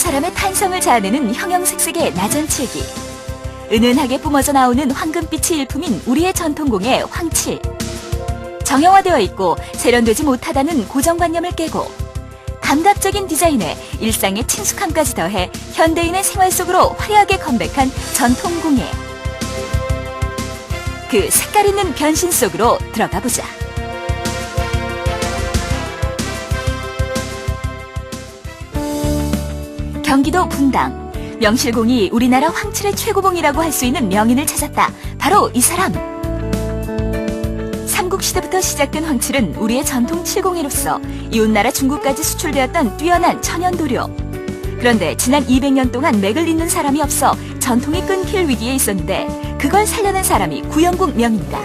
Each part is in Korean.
사람의 탄성을 자아내는 형형색색의 나전칠기. 은은하게 뿜어져 나오는 황금빛이 일품인 우리의 전통공예 황칠. 정형화되어 있고 세련되지 못하다는 고정관념을 깨고 감각적인 디자인에 일상의 친숙함까지 더해 현대인의 생활 속으로 화려하게 컴백한 전통공예. 그 색깔 있는 변신 속으로 들어가 보자. 경기도 분당. 명실공히 우리나라 황칠의 최고봉이라고 할 수 있는 명인을 찾았다. 바로 이 사람. 삼국시대부터 시작된 황칠은 우리의 전통 칠공예로서 이웃나라 중국까지 수출되었던 뛰어난 천연도료. 그런데 지난 200년 동안 맥을 잇는 사람이 없어 전통이 끊길 위기에 있었는데 그걸 살려낸 사람이 구영국 명인이다.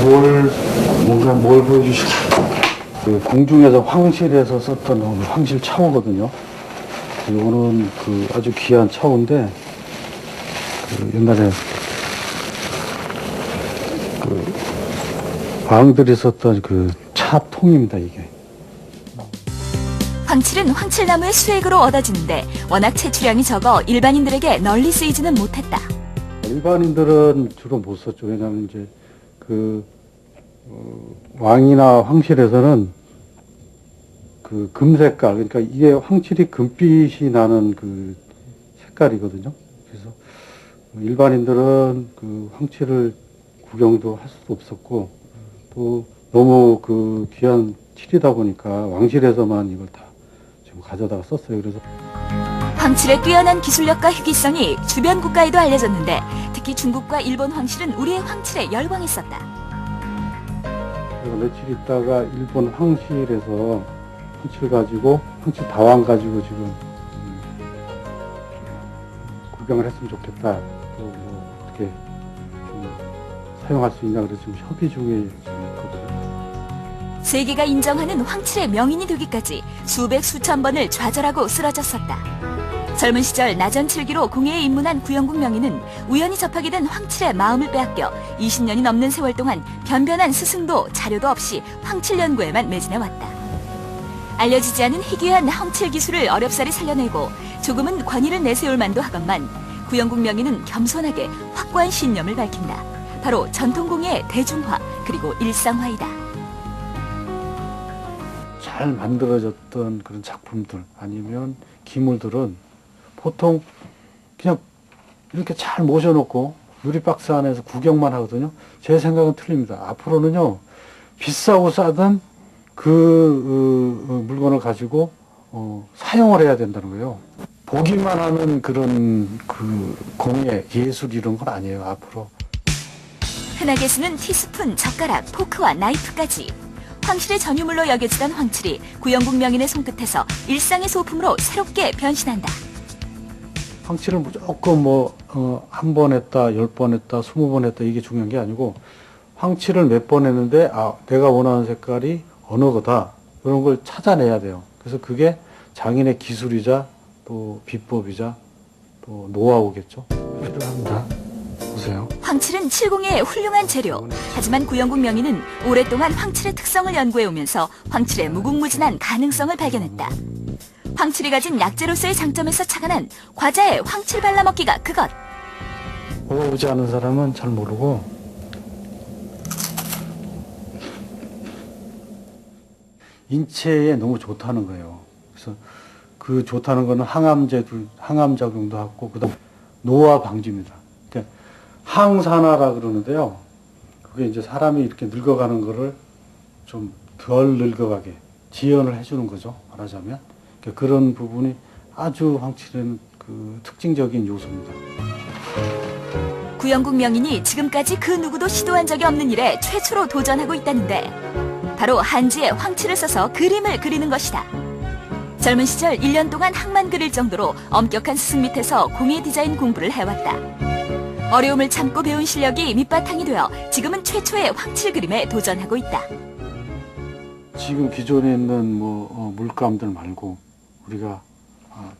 뭘 보여주실까요? 그 궁중에서 황실에서 썼던 황실 차호거든요. 이거는 그 아주 귀한 차호인데 그 옛날에 그 왕들이 썼던 그 차통입니다, 이게. 황칠은 황칠나무의 수액으로 얻어지는데 워낙 채취량이 적어 일반인들에게 널리 쓰이지는 못했다. 일반인들은 주로 못 썼죠. 왜냐하면 이제 그 왕이나 황실에서는 그 금색깔, 그러니까 이게 황칠이 금빛이 나는 그 색깔이거든요. 그래서 일반인들은 그 황칠을 구경도 할 수도 없었고 또 너무 그 귀한 칠이다 보니까 왕실에서만 이걸 다 지금 가져다가 썼어요. 그래서 황칠의 뛰어난 기술력과 희귀성이 주변 국가에도 알려졌는데 특히 중국과 일본 황실은 우리의 황칠에 열광했었다. 며칠 있다가 일본 황실에서 황칠 가지고 황칠 다왕 가지고 지금 구경을 했으면 좋겠다. 또 뭐 어떻게 좀 사용할 수 있냐 그래서 지금 협의 중에 지금 있거든요. 세계가 인정하는 황칠의 명인이 되기까지 수백 수천 번을 좌절하고 쓰러졌었다. 젊은 시절 나전칠기로 공예에 입문한 구영국 명인은 우연히 접하게 된 황칠의 마음을 빼앗겨 20년이 넘는 세월 동안 변변한 스승도 자료도 없이 황칠 연구에만 매진해왔다. 알려지지 않은 희귀한 황칠 기술을 어렵사리 살려내고 조금은 권위를 내세울 만도 하건만 구영국 명인은 겸손하게 확고한 신념을 밝힌다. 바로 전통공예의 대중화 그리고 일상화이다. 잘 만들어졌던 그런 작품들 아니면 기물들은 보통 그냥 이렇게 잘 모셔놓고 유리박스 안에서 구경만 하거든요. 제 생각은 틀립니다. 앞으로는요, 비싸고 싸든 그 물건을 가지고 사용을 해야 된다는 거예요. 보기만 하는 그런 그 공예, 예술 이런 건 아니에요, 앞으로. 흔하게 쓰는 티스푼, 젓가락, 포크와 나이프까지 황실의 전유물로 여겨지던 황칠이 구영국 명인의 손끝에서 일상의 소품으로 새롭게 변신한다. 황칠을 무조건 한 번 했다, 10번 했다, 20번 했다 이게 중요한 게 아니고 황칠을 몇 번 했는데 내가 원하는 색깔이 어느 거다 그런 걸 찾아내야 돼요. 그래서 그게 장인의 기술이자 또 비법이자 또 노하우겠죠. 필요합니다. 보세요. 황칠은 칠공예의 훌륭한 재료. 하지만 구영국 명인은 오랫동안 황칠의 특성을 연구해오면서 황칠의 무궁무진한 가능성을 발견했다. 황칠이 가진 약재로서의 장점에서 착안한 과자에 황칠 발라먹기가 그것. 먹어보지 않은 사람은 잘 모르고 인체에 너무 좋다는 거예요. 그래서 그 좋다는 거는 항암 작용도 하고 그다음 노화 방지입니다. 그러니까 항산화라 그러는데요. 그게 이제 사람이 이렇게 늙어가는 거를 좀 덜 늙어가게 지연을 해주는 거죠. 말하자면. 그런 부분이 아주 황칠에는 그 특징적인 요소입니다. 구영국 명인이 지금까지 그 누구도 시도한 적이 없는 일에 최초로 도전하고 있다는데 바로 한지에 황칠을 써서 그림을 그리는 것이다. 젊은 시절 1년 동안 항만 그릴 정도로 엄격한 스승 밑에서 공예 디자인 공부를 해왔다. 어려움을 참고 배운 실력이 밑바탕이 되어 지금은 최초의 황칠 그림에 도전하고 있다. 지금 기존에 있는 물감들 말고 우리가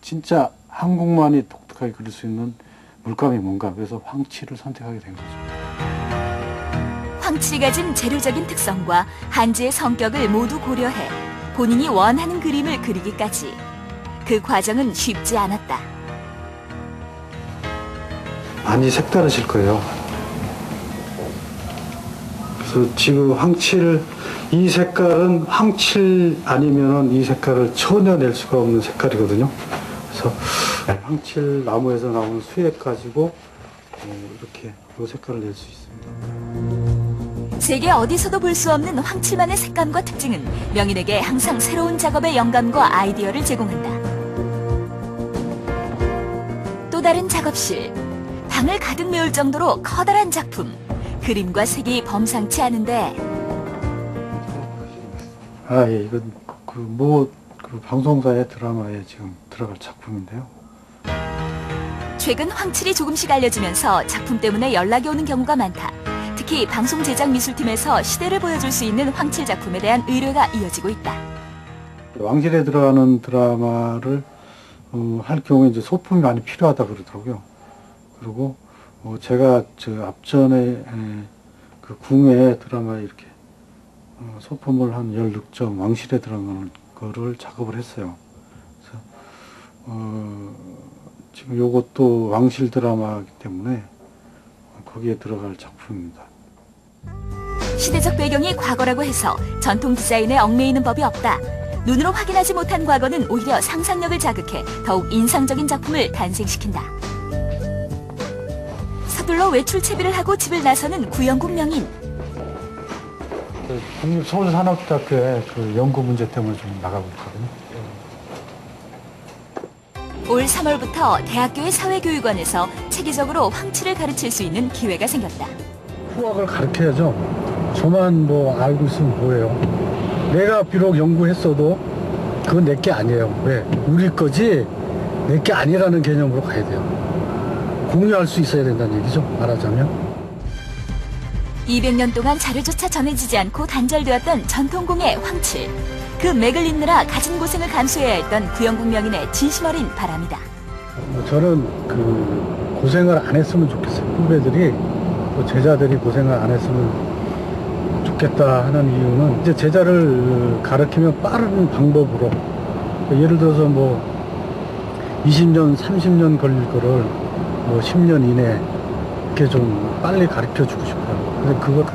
진짜 한국만이 독특하게 그릴 수 있는 물감이 뭔가 그래서 황칠을 선택하게 된 거죠. 황칠이 가진 재료적인 특성과 한지의 성격을 모두 고려해 본인이 원하는 그림을 그리기까지. 그 과정은 쉽지 않았다. 많이 색다르실 거예요. 그래서 지금 이 색깔은 황칠 아니면은 이 색깔을 전혀 낼 수가 없는 색깔이거든요. 그래서 황칠 나무에서 나온 수액 가지고 이렇게 이 색깔을 낼 수 있습니다. 세계 어디서도 볼 수 없는 황칠만의 색감과 특징은 명인에게 항상 새로운 작업의 영감과 아이디어를 제공한다. 또 다른 작업실. 방을 가득 메울 정도로 커다란 작품. 그림과 색이 범상치 않은데. 예, 이건 그 방송사의 드라마에 지금 들어갈 작품인데요. 최근 황칠이 조금씩 알려지면서 작품 때문에 연락이 오는 경우가 많다. 특히 방송 제작 미술팀에서 시대를 보여줄 수 있는 황칠 작품에 대한 의뢰가 이어지고 있다. 왕실에 들어가는 드라마를 할 경우에 이제 소품이 많이 필요하다 그러더라고요. 그리고 제가 앞전에 그 궁예 드라마에 이렇게 소품을 한 16점 왕실에 들어가는 거를 작업을 했어요. 그래서 지금 요것도 왕실 드라마이기 때문에 거기에 들어갈 작품입니다. 시대적 배경이 과거라고 해서 전통 디자인에 얽매이는 법이 없다. 눈으로 확인하지 못한 과거는 오히려 상상력을 자극해 더욱 인상적인 작품을 탄생시킨다. 서둘러 외출 채비를 하고 집을 나서는 구영국 명인. 국립서울산업대학교에 그 연구 문제 때문에 좀 나가고 있거든요. 올 3월부터 대학교의 사회교육원에서 체계적으로 황칠을 가르칠 수 있는 기회가 생겼다. 후학을 가르쳐야죠. 저만 알고 있으면 뭐예요. 내가 비록 연구했어도 그건 내게 아니에요. 왜? 우리 거지 내게 아니라는 개념으로 가야 돼요. 공유할 수 있어야 된다는 얘기죠. 말하자면. 200년 동안 자료조차 전해지지 않고 단절되었던 전통공예 황칠. 그 맥을 잇느라 갖은 고생을 감수해야 했던 구영국 명인의 진심 어린 바람이다. 저는 그 고생을 안 했으면 좋겠어요. 후배들이 또 제자들이 고생을 안 했으면 좋겠다 하는 이유는 이제 제자를 가르치면 빠른 방법으로 예를 들어서 20년, 30년 걸릴 거를 10년 이내에 이렇게 좀 빨리 가르쳐 주고 싶어요. 근데 그걸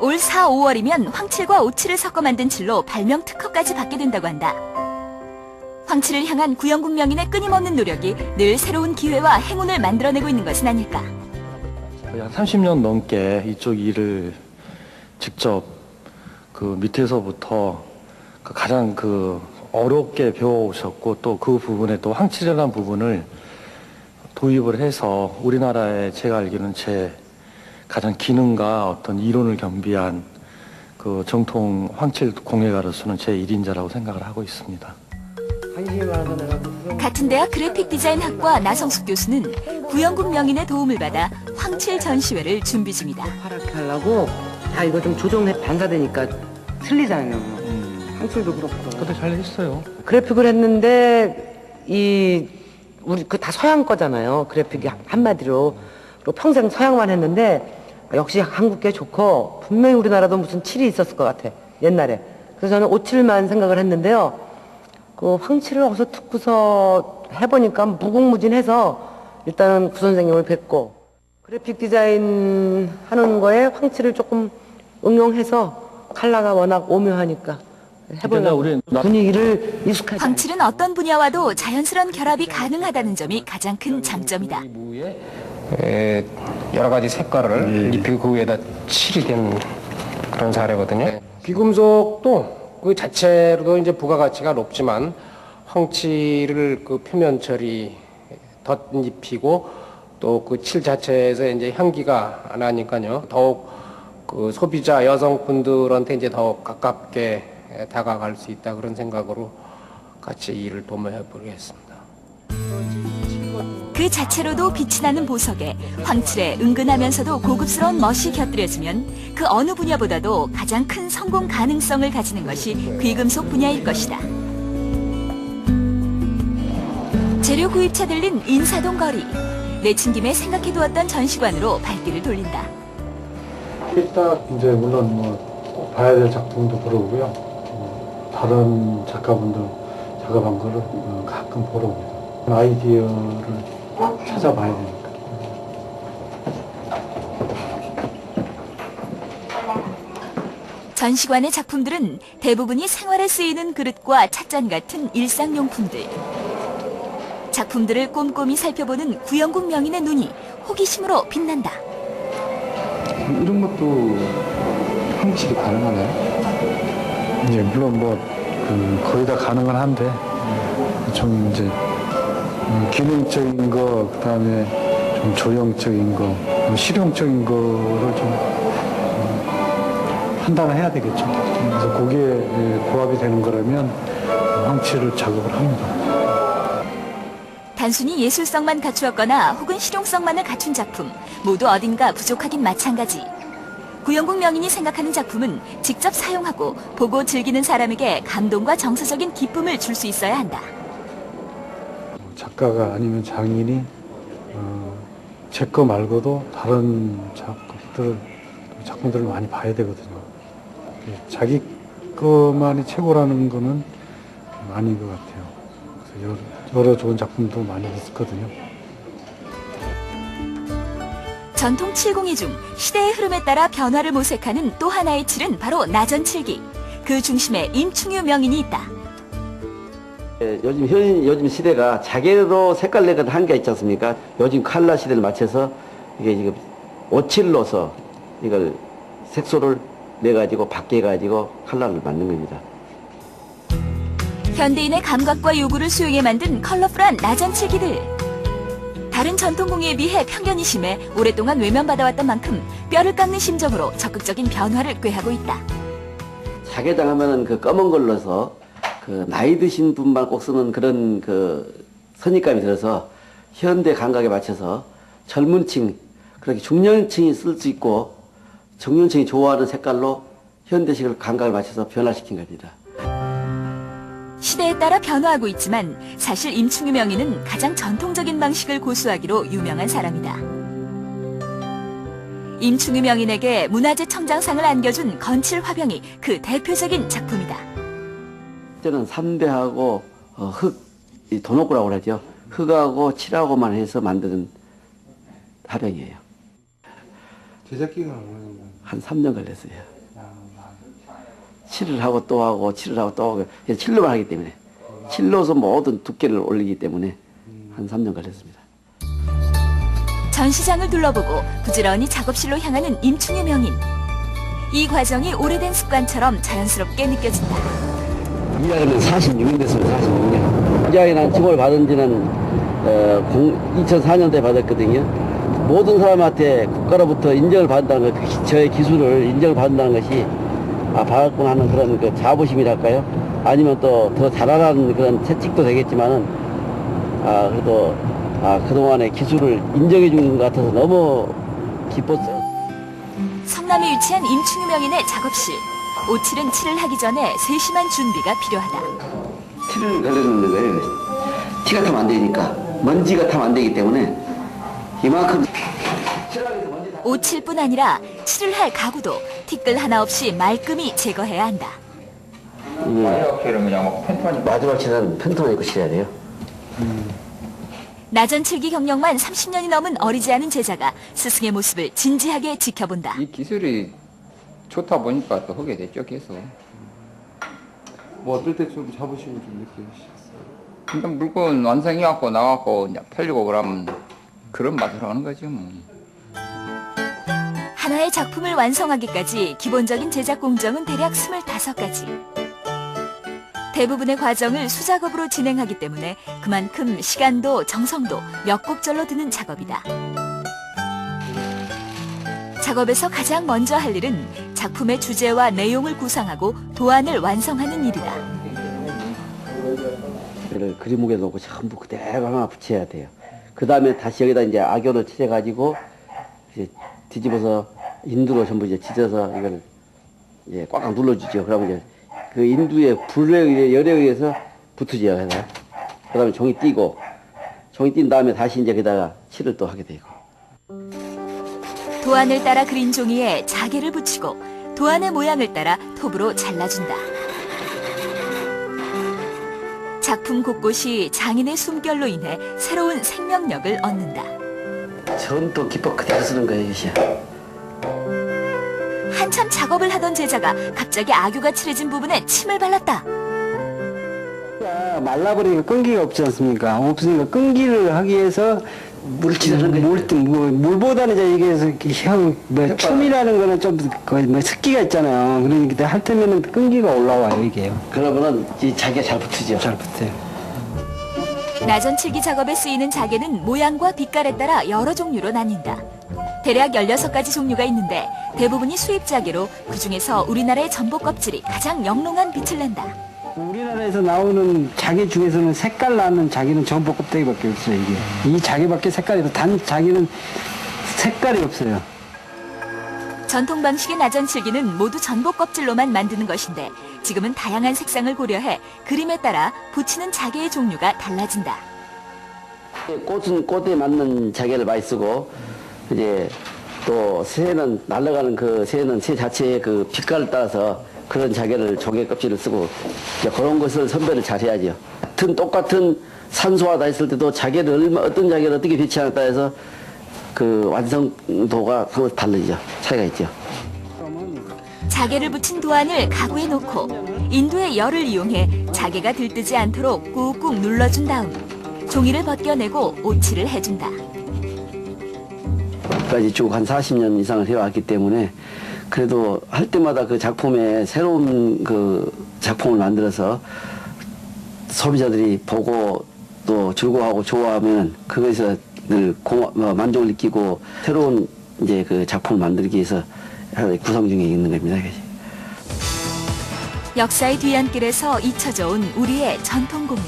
올 4, 5월이면 황칠과 오칠을 섞어 만든 칠로 발명 특허까지 받게 된다고 한다. 황칠을 향한 구영국 명인의 끊임없는 노력이 늘 새로운 기회와 행운을 만들어내고 있는 것은 아닐까. 거의 한 30년 넘게 이쪽 일을 직접 그 밑에서부터 가장 어렵게 배워오셨고 또 그 부분에 또 황칠이라는 부분을 도입을 해서 우리나라에 제가 알기로는 가장 기능과 어떤 이론을 겸비한 그 정통 황칠 공예가로서는 제 1인자라고 생각을 하고 있습니다. 같은 대학 그래픽 디자인 학과 나성숙 교수는 구영국 명인의 도움을 받아 황칠 전시회를 준비 중이다. 파랗게 하려고 다 이거 좀 조정해 반사되니까 틀리잖아요. 황칠도 그렇고. 근데 잘 했어요. 그래픽을 했는데 우리 다 서양 거잖아요. 그래픽이 한마디로. 그리고 평생 서양만 했는데 역시 한국계 좋고 분명히 우리나라도 무슨 칠이 있었을 것 같아. 옛날에. 그래서 저는 오칠만 생각을 했는데요. 그 황칠을 어디서 듣고서 해보니까 무궁무진해서 일단은 구 선생님을 뵙고 그래픽 디자인 하는 거에 황칠을 조금 응용해서 컬러가 워낙 오묘하니까 해보려고 분위기를 익숙하지. 황칠은 어떤 분야와도 자연스러운 결합이 가능하다는 점이 가장 큰 장점이다. 여러 가지 색깔을 입히고 그 위에다 칠이 된 그런 사례거든요. 비금속도 그 자체로도 이제 부가가치가 높지만 황칠을 그 표면 처리 덧입히고 또 그 칠 자체에서 이제 향기가 나니까요. 더욱 그 소비자 여성분들한테 이제 더욱 가깝게 다가갈 수 있다 그런 생각으로 같이 일을 도모해 보겠습니다. 그 자체로도 빛이 나는 보석에 황칠에 은근하면서도 고급스러운 멋이 곁들여지면 그 어느 분야보다도 가장 큰 성공 가능성을 가지는 것이 귀금속 분야일 것이다. 재료 구입차 들린 인사동 거리. 내친 김에 생각해두었던 전시관으로 발길을 돌린다. 이따 이제 물론 꼭 봐야 될 작품도 들어오고요. 다른 작가분들 작업한 거를 가끔 보러 옵니다. 아이디어를 찾아봐야 되니까. 전시관의 작품들은 대부분이 생활에 쓰이는 그릇과 찻잔 같은 일상용품들. 작품들을 꼼꼼히 살펴보는 구영국 명인의 눈이 호기심으로 빛난다. 이런 것도 황칠이 가능하나요? 이제 물론 거의 다 가능은 한데 좀 이제 기능적인 거, 그다음에 좀 조형적인 거, 실용적인 거를 좀 판단을 해야 되겠죠. 그래서 거기에 고합이 되는 거라면 황칠을 작업을 합니다. 단순히 예술성만 갖추었거나 혹은 실용성만을 갖춘 작품 모두 어딘가 부족하긴 마찬가지. 구영국 명인이 생각하는 작품은 직접 사용하고 보고 즐기는 사람에게 감동과 정서적인 기쁨을 줄 수 있어야 한다. 작가가 아니면 장인이 제 거 말고도 다른 작품들을 많이 봐야 되거든요. 자기 것만이 최고라는 거는 아닌 것 같아요. 그래서 여러 좋은 작품도 많이 있거든요. 전통 칠공예 중 시대의 흐름에 따라 변화를 모색하는 또 하나의 칠은 바로 나전칠기. 그 중심에 임충유 명인이 있다. 요즘 시대가 자개로 색깔 내는 한계가 있지 않습니까? 요즘 칼라 시대를 맞춰서 이게 지금 오칠로서 이걸 색소를 내가지고 바뀌어가지고 칼라를 만든 겁니다. 현대인의 감각과 요구를 수용해 만든 컬러풀한 나전칠기들. 다른 전통 공예에 비해 편견이 심해 오랫동안 외면받아왔던 만큼 뼈를 깎는 심정으로 적극적인 변화를 꾀하고 있다. 자개장 하면은 그 검은 걸로서 그 나이 드신 분만 꼭 쓰는 그런 그 선입감이 들어서 현대 감각에 맞춰서 젊은 층, 그렇게 중년층이 쓸 수 있고 청년층이 좋아하는 색깔로 현대식을 감각에 맞춰서 변화시킨 겁니다. 시대에 따라 변화하고 있지만 사실 임충유 명인은 가장 전통적인 방식을 고수하기로 유명한 사람이다. 임충유 명인에게 문화재 청장상을 안겨준 건칠 화병이 그 대표적인 작품이다. 저는 삼배하고 흙, 이 도노구라고 그러죠. 흙하고 칠하고만 해서 만드는 화병이에요. 제작 기간은 어느 정도? 한 3년 걸렸어요. 칠을 하고 또 하고 칠을 하고 또 하고 그래서 칠로만 하기 때문에 칠로서 모든 두께를 올리기 때문에 한 3년 걸렸습니다. 전시장을 둘러보고 부지런히 작업실로 향하는 임충유 명인. 이 과정이 오래된 습관처럼 자연스럽게 느껴진다. 이학은 46년 됐습니다. 46년. 이학에 난 칭호를 받은 지는 2004년도에 받았거든요. 모든 사람한테 국가로부터 인정을 받는다는 것, 저의 기술을 인정을 받는다는 것이 받았구나 하는 그런 그 자부심이랄까요? 아니면 또 더 잘하라는 그런 채찍도 되겠지만은 그래도 그동안의 기술을 인정해 주는 것 같아서 너무 기뻤어요. 성남에 위치한 임충유 명인의 작업실. 오칠은 칠을 하기 전에 세심한 준비가 필요하다. 티를 걸려놓는 거예요. 티가 타면 안 되니까 먼지가 타면 안 되기 때문에 이만큼 오칠뿐 아니라 칠을 할 가구도 티끌 하나 없이 말끔히 제거해야 한다. 마지막 칠은 펜트만 입고 칠해야 돼요. 나전칠기 경력만 30년이 넘은 어리지 않은 제자가 스승의 모습을 진지하게 지켜본다. 이 기술이 좋다 보니까 또 하게 됐죠, 계속. 뭐 어떨 때 좀 자부심을 좀 느끼셨어요? 그냥 물건 완성해갖고 나갖고 이제 팔리고 그러면 그런 맛을 하는 거지, 뭐. 하나의 작품을 완성하기까지 기본적인 제작 공정은 대략 25가지. 대부분의 과정을 수작업으로 진행하기 때문에 그만큼 시간도 정성도 몇 곡절로 드는 작업이다. 작업에서 가장 먼저 할 일은 작품의 주제와 내용을 구상하고 도안을 완성하는 일이다. 이걸 그림목에 놓고 전부 그대로 하나 붙여야 돼요. 그 다음에 다시 여기다 이제 악연을 칠해가지고 이제 뒤집어서 인두로 전부 이제 찢어서 이걸 이제 꽉꽉 눌러주죠. 그러면 이제 그 인두의 불의 열에 의해서 붙으지요. 해서 그 다음에 종이 띄고 종이 띈 다음에 다시 이제 거기다가 칠을 또 하게 되고. 도안을 따라 그린 종이에 자개를 붙이고 도안의 모양을 따라 톱으로 잘라준다. 작품 곳곳이 장인의 숨결로 인해 새로운 생명력을 얻는다. 전통 기법 그대로 쓰는 거예요, 이것이. 한참 작업을 하던 제자가 갑자기 악유가 칠해진 부분에 침을 발랐다. 말라버리니까 끈기가 없지 않습니까? 없으니까 끈기를 하기 위해서 물칠하는 거예요. 물보다는 이제 이게 춤이라는 거는 좀 거의 습기가 있잖아요. 그러니까 할 때면은 끈기가 올라와요, 이게요. 그러면은 이 자기가 잘 붙으죠. 잘 붙어요. 나전칠기 작업에 쓰이는 자개는 모양과 빛깔에 따라 여러 종류로 나뉜다. 대략 16가지 종류가 있는데 대부분이 수입 자개로 그중에서 우리나라의 전복 껍질이 가장 영롱한 빛을 낸다. 우리나라에서 나오는 자개 중에서는 색깔 나는 자개는 전복 껍데기밖에 없어요, 이게. 이 자개밖에 색깔이 없어요. 단 자개는 색깔이 없어요. 전통 방식의 나전칠기는 모두 전복 껍질로만 만드는 것인데 지금은 다양한 색상을 고려해 그림에 따라 붙이는 자개의 종류가 달라진다. 꽃은 꽃에 맞는 자개를 많이 쓰고, 이제 또 새는 날아가는 그 새는 새 자체의 그 빛깔을 따라서 그런 자개를 조개 껍질을 쓰고, 이제 그런 것을 선별을 잘 해야죠. 똑같은 산소화다 했을 때도 자개를 어떤 자개를 어떻게 배치하느냐에 따라서 그 완성도가 서로 다르죠. 차이가 있죠. 자개를 붙인 도안을 가구에 놓고 인두의 열을 이용해 자개가 들뜨지 않도록 꾹꾹 눌러준 다음 종이를 벗겨내고 오칠을 해준다. 까지 쭉 한 40년 이상을 해왔기 때문에 그래도 할 때마다 그 작품에 새로운 그 작품을 만들어서 소비자들이 보고 또 즐거워하고 좋아하면 그것에서 늘 만족을 느끼고 새로운 이제 그 작품을 만들기 위해서 구성 중에 있는 겁니다. 역사의 뒤안길에서 잊혀져 온 우리의 전통공예.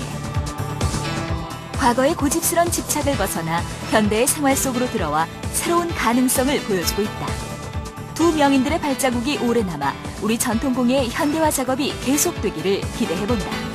과거의 고집스런 집착을 벗어나 현대의 생활 속으로 들어와 새로운 가능성을 보여주고 있다. 두 명인들의 발자국이 오래 남아 우리 전통공예의 현대화 작업이 계속되기를 기대해본다.